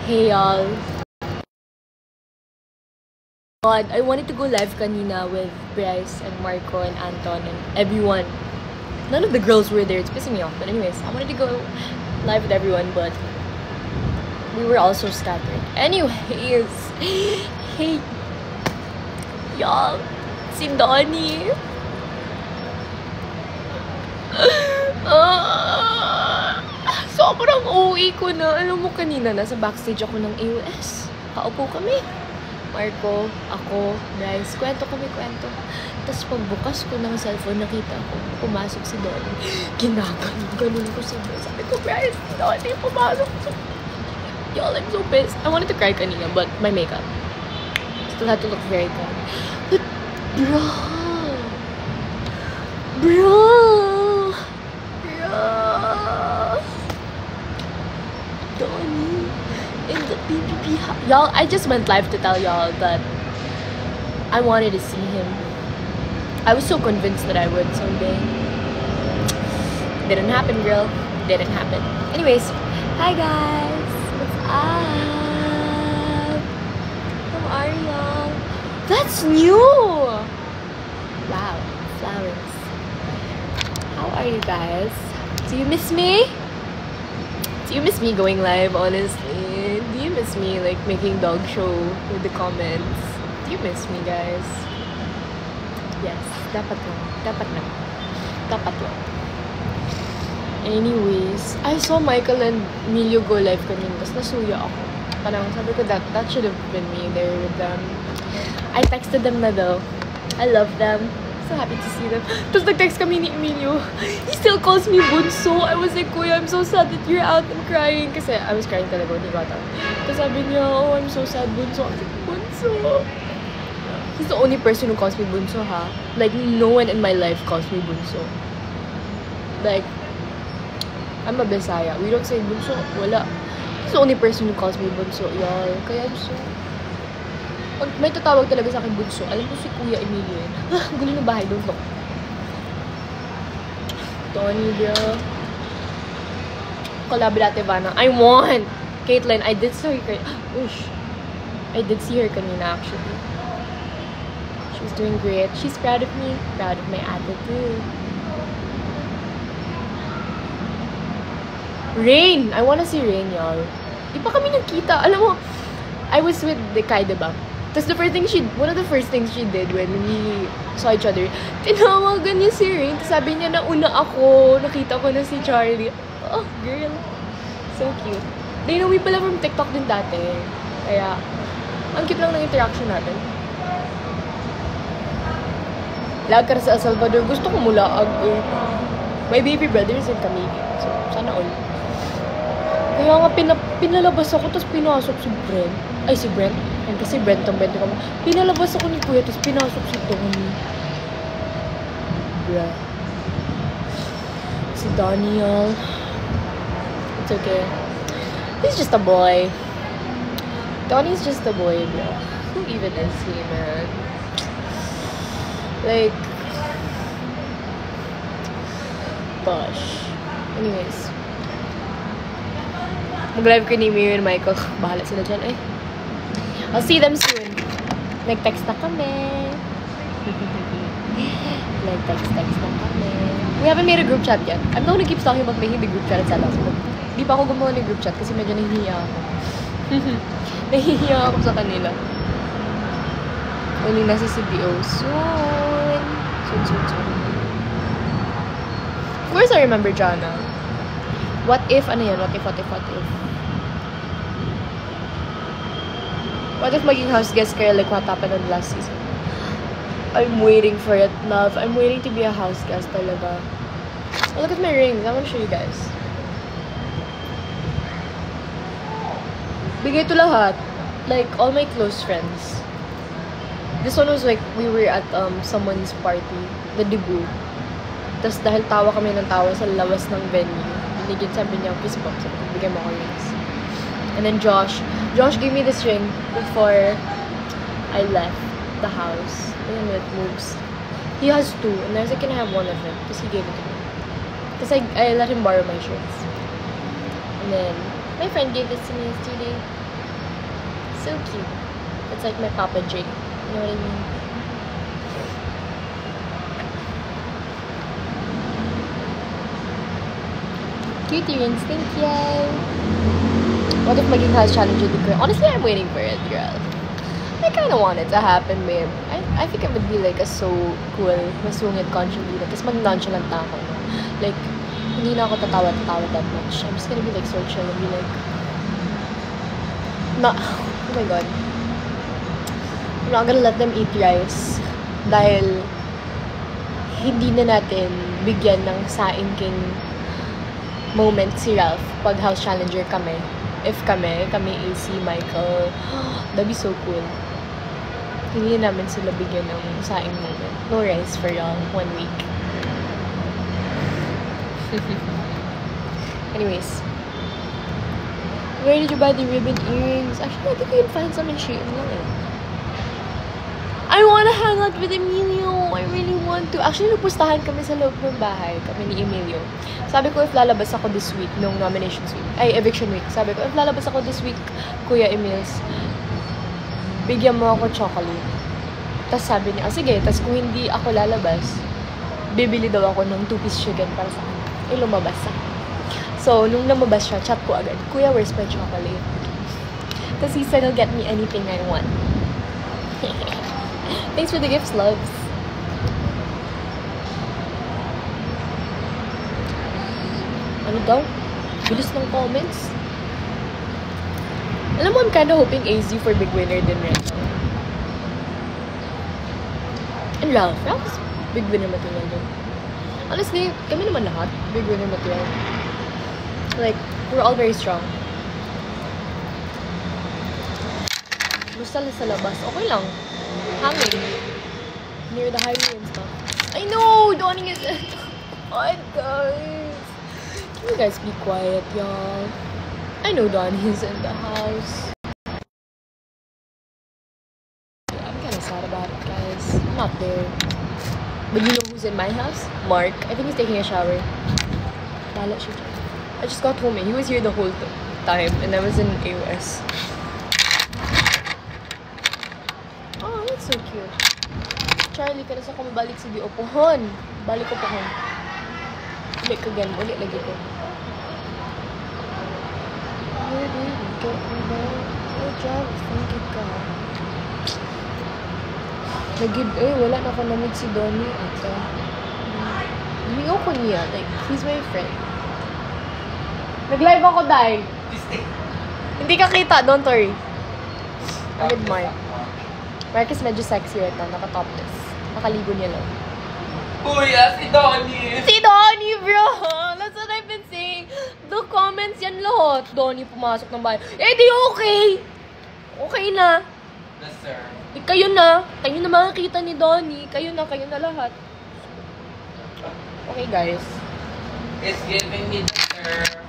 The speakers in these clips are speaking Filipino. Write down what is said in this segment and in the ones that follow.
Hey y'all. God, I wanted to go live kanina with Bryce and Marco and Anton and everyone. None of the girls were there. It's pissing me off. But anyways, I wanted to go live with everyone, but we were also scattered. Anyways, hey y'all, si Donnie. Sobrang OA ko na. Alam mo, kanina nasa backstage ako ng AOS. Kaupo kami. Marco, ako, Bryce. Kwento. Tapos pagbukas ko ng cellphone, nakita ko, pumasok si Donnie. Ganun ko si Bryce. Sabi ko, Bryce, Donnie, pumasok. Y'all, I'm so pissed. I wanted to cry kanina, but my makeup still had to look very good. But, bro. Donnie in the BBB house. Y'all, I just went live to tell y'all that I wanted to see him. I was so convinced that I would someday. Didn't happen, girl. Didn't happen. Anyways, hi guys. What's up? How are y'all? That's new. Wow, flowers. How are you guys? Do you miss me? Do you miss me going live, honestly? Do you miss me, like, making dog show with the comments? Do you miss me, guys? Yes, dapat lang. Anyways, I saw Michael and Emilio go live kanina, tapos nasuya ako. Parang sabi ko, that should have been me there with them. I texted them na though. I love them. So happy to see them. Tapos nag-text kami ni Emilio. He still calls me Bunso. I was like, Kuya, I'm so sad that you're out. I'm crying. Kasi I was crying talaga when he got out. Tapos sabi niya, oh, I'm so sad, Bunso. I was like, Bunso. He's the only person who calls me Bunso, ha? Like, no one in my life calls me Bunso. Like, I'm a Bisaya. We don't say Bunso. Wala. He's the only person who calls me Bunso, y'all. Kaya I'm so... Pag may tatawag talaga sa akin Bunso, alam ko si Kuya Emilio yun. Gulo na bahay, don't look. Donnie, girl. Collab dati Vanna. I want! Caitlyn, I did see her. I did see her kanina, actually. She was doing great. She's proud of me. Proud of my attitude. Rain! I wanna see Rain, y'all. Di pa kami nagkita. Alam mo, I was with the Kai, diba? Tapos one of the first things she did when we saw each other, tinawagan niya si Rain. Tapos sabi niya, nauna ako, nakita ko na si Charlie. Oh, girl. So cute. They know me pala from TikTok din dati. Kaya, ang cute lang ng interaction natin. Lag ka sa El Salvador. Gusto ko mulaag. My baby brother is in Camiguin. So, sana all. Kaya nga, pinalabas ako, tapos pinasok si Brent. Ay, si Brent. And kasi Brent ang bento kami. Pinalabas ako ni Kuya, tapos pinasok si Donnie. Bruh. Si Daniel. It's okay. He's just a boy. Donnie's just a boy, bro. Who even is he, man? Like... Gosh. Anyways. Mag-live ko ni Miri and Michael. Bahala sila dyan, eh. I'll see them soon. Nag-text na kami. Nag-text na kami. We haven't made a group chat yet. I'm the one who keeps talking about making the group chat at Salas. Di pa ako gumawa ng group chat kasi medyo nahihiya ako. Nahihiya ako sa kanila. Only nasa CBO. Soon. Of course I remember Jana. What if, ano yan? What if? What if maging house guest kayo like what happened on last season? I'm waiting for it, love. I'm waiting to be a house guest talaga. Oh, look at my rings. I want to show you guys. Bigay to lahat. Like, all my close friends. This one was like, we were at someone's party. The debut. Tapos dahil tawa kami ng tawa sa labas ng venue. Binigyan, sabi niya, please po. Sabi ko, bigyan mo ko rings. And then Josh gave me this ring before I left the house. And then it moves. He has two. And I was like, can I have one of it? Because he gave it to me. Because I let him borrow my shirts. And then my friend gave this to me yesterday. So cute. It's like my Papa J. You know what I mean? Cutie rings, thank you. What if maging house challenge with the girl? Honestly, I'm waiting for it, girl. I kind of want it to happen, babe. I think it would be like a so cool, masungit contributor. Tapos mag-nonchalant na ako. No? Like, hindi na ako tatawa that much. I'm just gonna be like so chill and be like, oh my god. I'm not gonna let them eat rice. Dahil, hindi na natin bigyan ng saing king moment si Ralph pag house challenger kami. If kami AC, Michael, that'd be so cool. Hindi namin sila bigyan ng saing moment. No rice for y'all, 1 week. Anyways. Where did you buy the ribbon earrings? Actually, I think you can find some in Shein lang eh. I wanna hang out with Emilio. I really want to. Actually, nagpustahan kami sa loob ng bahay. Kami ni Emilio. Sabi ko, if lalabas ako this week, nung nominations week, eviction week. Sabi ko, if lalabas ako this week, Kuya Emils, bigyan mo ako chocolate. Tapos sabi niya, sige. Tapos kung hindi ako lalabas, bibili daw ako ng 2-piece chicken para sa kanya. Lumabas ako. So, nung lumabas siya, chat ko agad, Kuya, where's my chocolate? Tapos he said he'll get me anything I want. Thanks for the gifts, loves. Ano daw? Bilis ng comments. Alam mo, I'm kinda hoping AZ for big winner din right now. And Ralph is big winner material din. Honestly, kami naman lahat, big winner material. Like, we're all very strong. Basta sa labas, okay lang. Hanging. Near the highway and stuff. I know! Dawning is... God, guys. Can you guys be quiet, y'all? I know Donnie is in the house. I'm kinda sad about it, guys. I'm not there. But you know who's in my house? Mark. I think he's taking a shower. I just got home and he was here the whole time and I was in AOS. Oh, that's so cute. Charlie, kada sa ko mabalik sa di opohon. Balik ko pohon. Ulit ka gan, ulit lagi ko. Where did you get me back? Good job, thank you ka. Wala na ako namig si Donnie ata. Humingaw ko niya, like, he's my friend. Nag-live ako, Day. Hindi ka kita, don't worry. I'm with Mark. Mark is medyo sexy right now, naka-topless. Nakaligo niya lang. Kuya, si Donnie! Si Donnie, bro! That's what I've been saying. The comments yan lahat. Donnie pumasok ng bahay. Eh, di okay! Okay na. Yes, sir. Kayo na. Kayo na makakita ni Donnie. Kayo na lahat. Okay, guys. It's giving me the sir.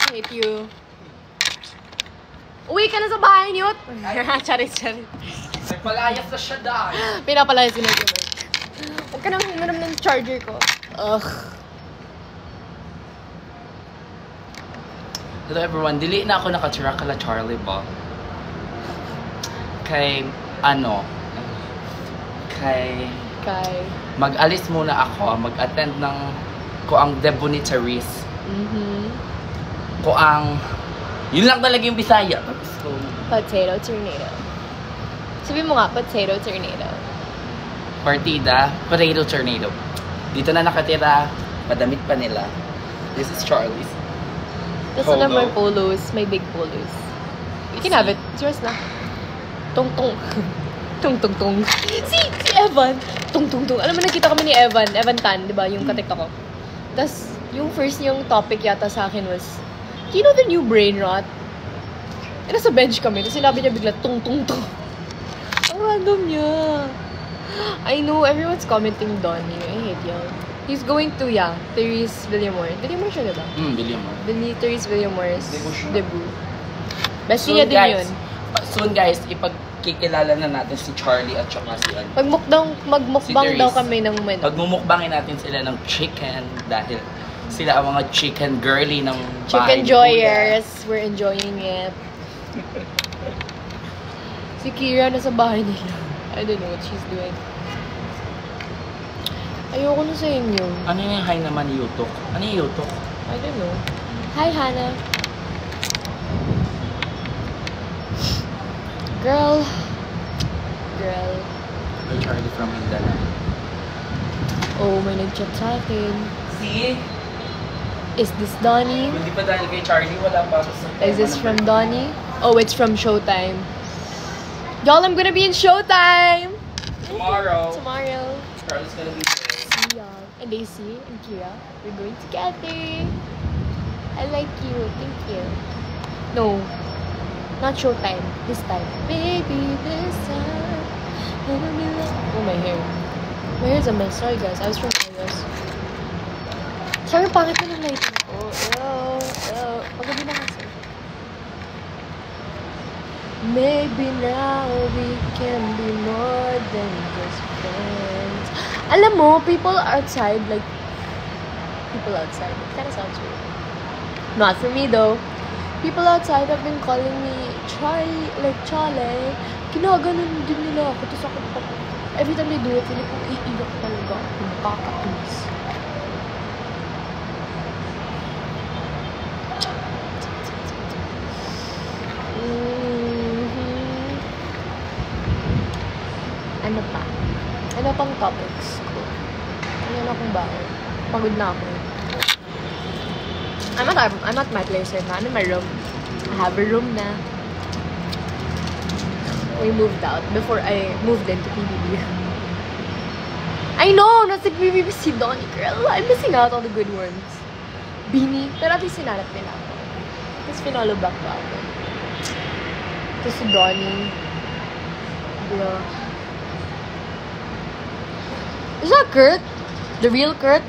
I hate you. Uwi ka na sa bahay, Newt! Charis. Nagpalayas na siya dahil. Pinapalayas si Newt. Huwag ka nang humiram ng charger ko. Ugh. Hello everyone, dili na ako nakatira kala Charlie ba? Kay mag-alis muna ako, mag-attend ng ang debut ni Therese. Yun lang talaga yung Bisaya. So, Potato tornado. Sabi mo nga, potato tornado. Partida, potato tornado. Dito na nakatira, madamit pa nila. This is Charlie's. Tapos na may polos, may big polos. You can have it. It's yours na. Tong-tong. Tong-tong-tong. Si Evan. Tong-tong-tong. Alam mo, nakita kami ni Evan Tan, di ba? Yung katiktok ko. Tapos, yung first niyong topic yata sa akin was, do you know the new brain rot? Eh, nasa bench kami. Tapos sinabi niya bigla, tong-tong-tong. Ang random niya. I know, everyone's commenting Donnie. I hate y'all. He's going to, Therese Villamor. Villamor siya, diba? Villamor. Therese Villamor's debut. Bestie Soon, niya din guys, yun. Soon, guys, ipagkikilala na natin si Charlie at saka si Magmukbang daw kami ng menu. Pagmumukbangin natin sila ng chicken dahil sila ang mga chicken girly ng Chicken joyers. We're enjoying it. Si Kira nasa bahay nila. I don't know what she's doing. Ayoko na sa inyo. Ano yung hi naman yutok? Ano yung yutok? I don't know. Hi, Hannah. Girl. Ay, Charlie from Mindanao. Oh, may nag-chat sa akin. See? Is this Donnie? Hindi pa dahil kay Charlie, wala pa sa Is this from Donnie? Oh, it's from Showtime. Y'all, I'm gonna be in Showtime! Tomorrow. Charlie's gonna be there. See y'all. And Daisy and Kira, we're going together. I like you. Thank you. No. Not Showtime. This time. Baby, this time. Oh, my hair. My hair's a mess. Sorry, guys. I was from Ayos. Sorry, pangit na ng lighting ko. Pagabi na kasi. Maybe now we can be more than just friends. Alam mo, people outside, it kind of sounds weird. Not for me, though. People outside have been calling me Charlie. Kinaganon din nila ako. Tapos ako, every time they do it, hindi kong iiyak talaga. Nakaka-please. Ano pa? Ano pang topics ko? Ano na akong baon? Pagod na ako. I'm at my place right now. I'm in my room. I have a room na. We moved out before I moved into PBB. I know! Nasa PBB si Donnie, girl. I'm missing out on the good ones. Beanie. Pero at least sinanap nila ako. Tapos pinolo back pa ako. Tapos si Donnie. Yeah. Is that Kurt? The real Kurt?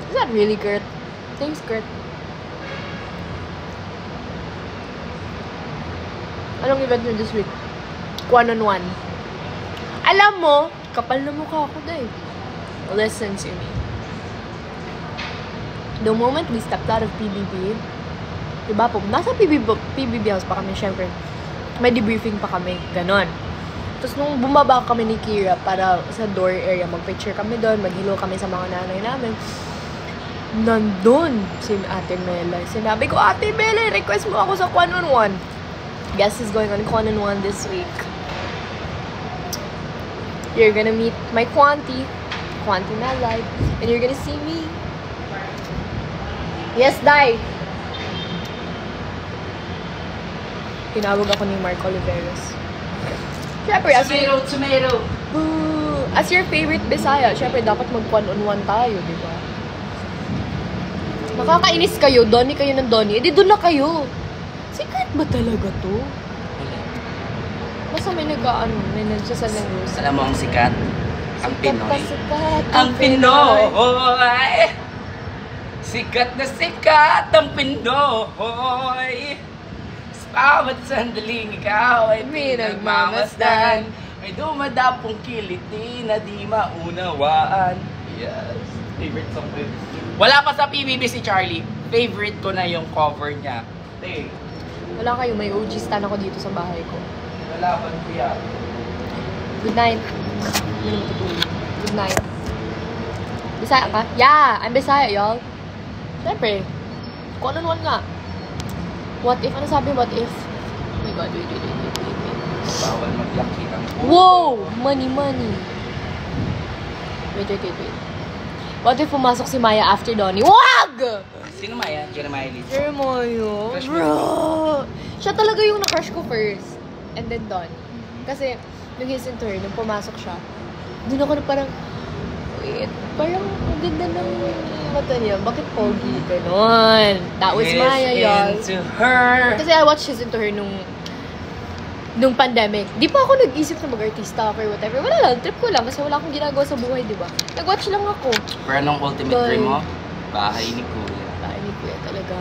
Is that really Kurt? Thanks, Kurt. Anong event nyo this week? One-on-one. Alam mo, kapal na mukha ako dahil. Listen to me. The moment we stepped out of PBB, diba po, nasa PBB house pa kami, syempre. May debriefing pa kami, ganon. Tapos nung bumaba kami ni Kira para sa door area, mag-picture kami doon, mag-hello kami sa mga nanay namin. Nandun si Ate Mela. Sinabi ko, Ate Mela, request mo ako sa one-on-one. Guest is going on one-on-one this week. You're gonna meet my Quanti Mad Life, and you're gonna see me. Yes, Dai! Tinawag ako ni Mark Oliveros. Siyempre, Tomato! As your favorite Bisaya, siyempre, dapat mag-one-on-one tayo, di ba? Nakakainis kayo, Donnie kayo ng Donnie. Eh, di doon na kayo. Secret ba talaga to? Basta may nagsasal ng rose. Alam mo ang sikat? Ang Pinoy. Sikat Ang Pinoy! Sikat na sikat ang Pinoy! Sa bawat sandaling ikaw ay pinagmamasdan. May dumadapong kiliti na di maunawaan. Yes. Favorite song ko yun. Wala pa sa PBB si Charlie. Favorite ko na yung cover niya. Hey. Wala kayo, may OG stan ako dito sa bahay ko. Lalaban ko yan. Good night. Hindi naman tutulog. Good night. Bisaya ka? Yeah! I'm Bisaya, y'all. Siyempre. One-on-one nga. What if? Ano sabi what if? Oh my God, wait. Bawal maglaki ang Wow! Money. Wait. What if pumasok si Maya after Donnie? Wag! Sino Maya? Jeremiah Liz. Jeremiah. Crush mo? Bro! Siya talaga yung na-crush ko first. And then Donnie. Kasi, nung his and her, nung pumasok siya, dun ako na parang, wait, parang ang ganda ng mata niya. Bakit pogi? Ganon. That was Maya, y'all. Into her. Kasi I watched his into her nung pandemic. Di pa ako nag-isip na mag-artista or whatever. Wala lang, trip ko lang. Kasi wala akong ginagawa sa buhay, di ba? Nag-watch lang ako. Pero anong ultimate dream mo? Bahay ni Kuya. Bahay ni Kuya talaga.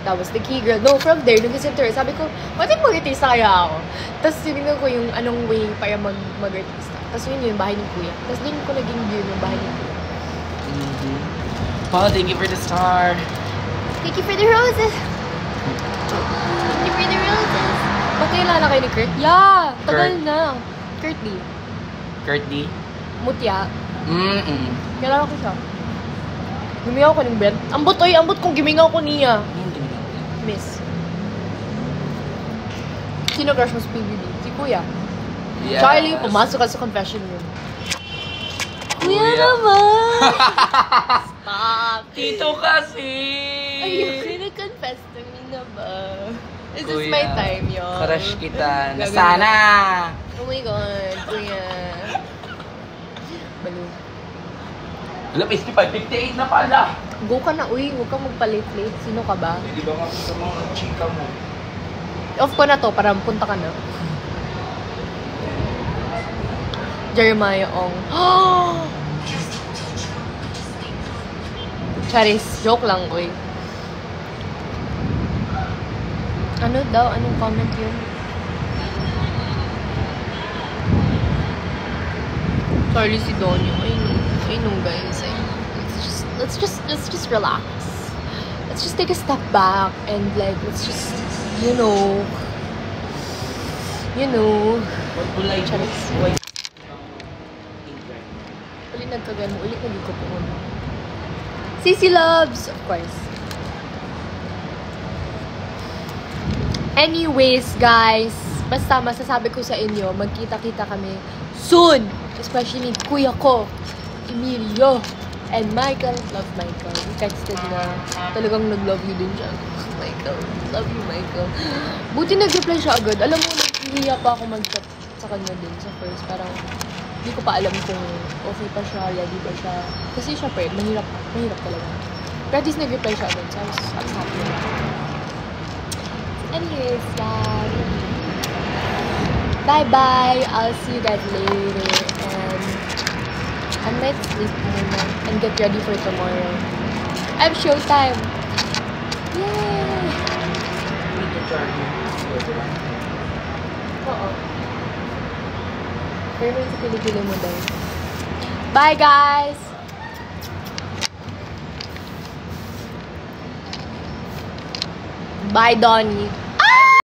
That was the key, girl. No, from there, nung his into her, sabi ko, what if mag-artista kaya ako? Tapos tinignan ko yung anong way para mag-artista. Tapos yun yung bahay ni Kuya. Tapos din ko naging yun yung bahay ni Kuya. Paul, thank you for the star. Thank you for the roses. Thank you for the roses. Pakilala kayo ni Kurt? Yeah! Tagal Kurt. na. Kurt D. Kurt D? Mutya. Mm-mm. Kilala ko siya. Gumingaw ko ng bed. Ambot kong gimingaw ko niya. Miss. Sino crush mo sa PBB? Si Kuya. Yes. Charlie, pumasok ka sa confession room. Kuya naman! Stop! Tito kasi! Are you gonna confess to me na ba? This is Kuya, my time, y'all. crush kita. Gagawin Sana! Oh my God, Kuya. Balo. Alam, 55, 58 na pala. Go ka na, uy. Huwag kang magpalit-late. Sino ka ba? Hindi ba nga sa mga chika mo? Off ko na to para punta ka na. Jeremiah Ong. Charis, joke lang, uy. Ano daw? Anong comment yun? Charlie si Donyo. I know guys. Let's just relax. Let's just take a step back and like let's just you know. What will I do? Charis. Why? Uli nagkagano. Uli ko po. Sissy loves, of course. Anyways, guys, basta masasabi ko sa inyo, magkita-kita kami soon. Especially kuya ko, Emilio, and Michael. Love Michael. He texted na talagang nag-love you din siya. Michael, love you, Michael. Buti nag-reply siya agad. Alam mo, naghihiya pa ako mag-chat sa kanya din sa first. Parang, hindi ko pa alam kung okay pa siya, ready ba siya. Kasi syempre, mahirap talaga. Pero at least nag-reply siya agad. So, I was happy. Anyways, bye-bye. I'll see you guys later. And I might sleep muna and get ready for tomorrow. I have showtime. Yay! Oo. Pero may sa kilikili mo daw. Bye, guys! Bye, Donnie.